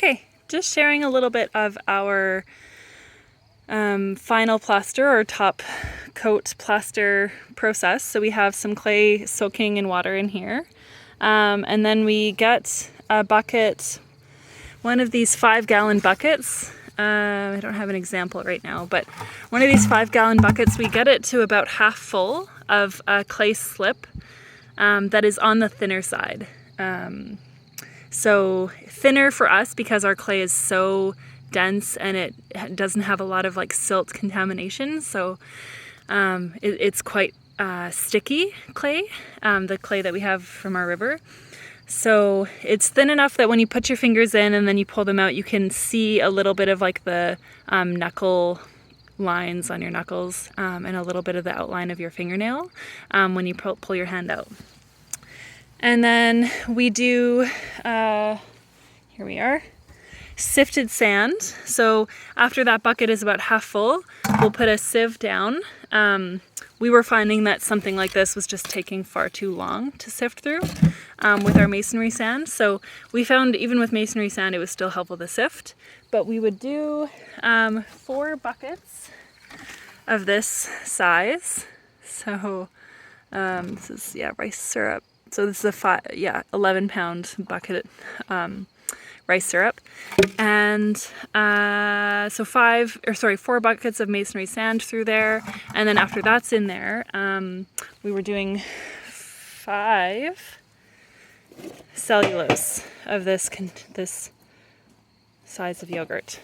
Okay, just sharing a little bit of our final plaster or top coat plaster process. So we have some clay soaking in water in here. And then we get a bucket, one of these 5-gallon buckets. I don't have an example right now, but one of these 5-gallon buckets, we get it to about half full of a clay slip that is on the thinner side. So thinner for us because our clay is so dense and it doesn't have a lot of like silt contamination. So it's quite sticky clay, the clay that we have from our river. So it's thin enough that when you put your fingers in and then you pull them out, you can see a little bit of like the knuckle lines on your knuckles and a little bit of the outline of your fingernail when you pull your hand out. And then we do, here we are, sifted sand. So after that bucket is about half full, we'll put a sieve down. We were finding that something like this was just taking far too long to sift through with our masonry sand. So we found even with masonry sand, it was still helpful to sift. But we would do 4 buckets of this size. So this is, rice syrup. So this is a 11-pound bucket rice syrup, and so 4 buckets of masonry sand through there, and then after that's in there, we were doing 5 cellulose of this size of yogurt.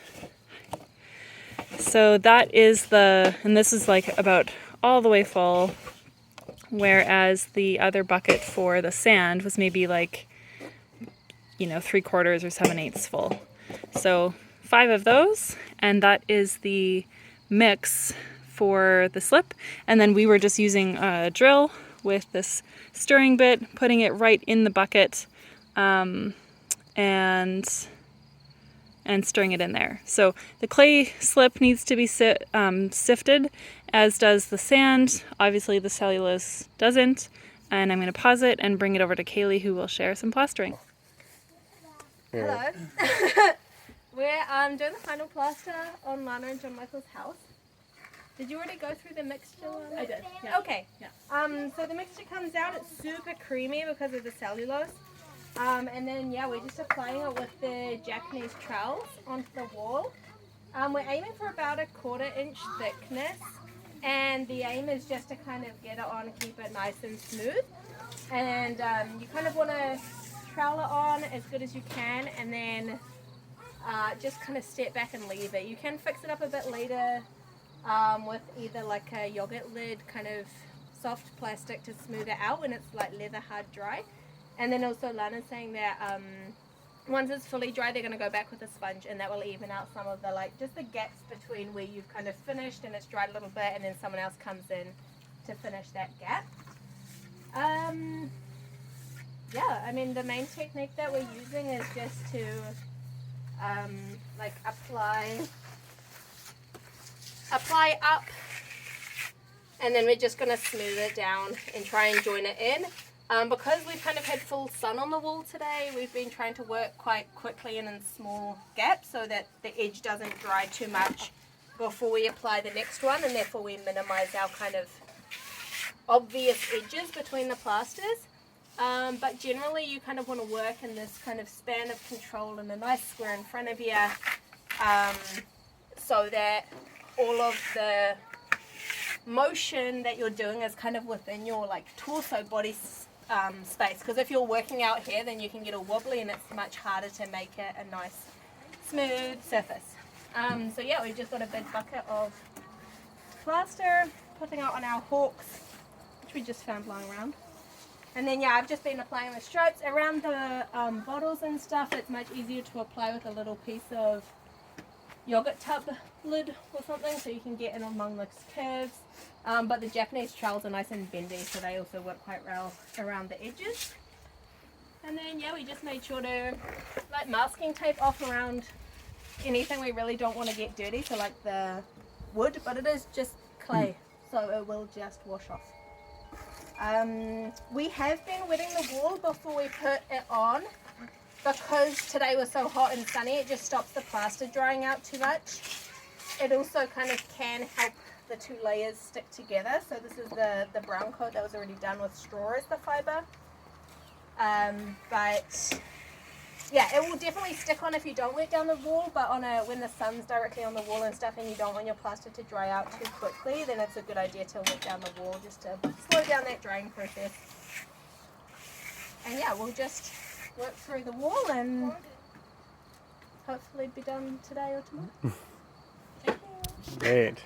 So that is and this is like about all the way full. Whereas the other bucket for the sand was maybe like, 3/4 or 7/8 full. So 5 of those, and that is the mix for the slip. And then we were just using a drill with this stirring bit, putting it right in the bucket, and stirring it in there. So the clay slip needs to be sifted, as does the sand. Obviously the cellulose doesn't. And I'm going to pause it and bring it over to Kaylie, who will share some plastering. Hello. We're doing the final plaster on Lana and John Michael's house. Did you already go through the mixture? I did. Yeah. Okay. Yeah. So the mixture comes out, it's super creamy because of the cellulose. And then we're just applying it with the Japanese trowels onto the wall. We're aiming for about a 1/4 inch thickness, and the aim is just to kind of get it on and keep it nice and smooth. And you kind of want to trowel it on as good as you can, and then just kind of step back and leave it. You can fix it up a bit later with either like a yogurt lid, kind of soft plastic to smooth it out when it's like leather hard dry. And then also Lana's saying that once it's fully dry, they're going to go back with a sponge, and that will even out some of the just the gaps between where you've kind of finished and it's dried a little bit, and then someone else comes in to finish that gap. I mean, the main technique that we're using is just to apply up, and then we're just going to smooth it down and try and join it in. Because we've kind of had full sun on the wall today, we've been trying to work quite quickly and in small gaps so that the edge doesn't dry too much before we apply the next one, and therefore we minimize our kind of obvious edges between the plasters. But generally you kind of want to work in this kind of span of control in a nice square in front of you, so that all of the motion that you're doing is kind of within your torso body space, because if you're working out here, then you can get all wobbly and it's much harder to make it a nice smooth surface. We've just got a big bucket of plaster, putting it on our hawks, which we just found lying around. And then I've just been applying the stripes around the bottles and stuff. It's much easier to apply with a little piece of yogurt tub lid or something, so you can get in among the curves. But the Japanese trowels are nice and bendy, so they also work quite well around the edges. And then we just made sure to masking tape off around anything we really don't want to get dirty, so like the wood, but it is just clay, so it will just wash off. We have been wetting the wall before we put it on, because today was so hot and sunny, it just stops the plaster drying out too much. It also kind of can help the two layers stick together. So this is the brown coat that was already done with straw as the fiber. But yeah, it will definitely stick on if you don't wet down the wall, but when the sun's directly on the wall and stuff and you don't want your plaster to dry out too quickly, then it's a good idea to wet down the wall just to slow down that drying process. And yeah, we'll just work through the wall and hopefully be done today or tomorrow. Thank you. Great.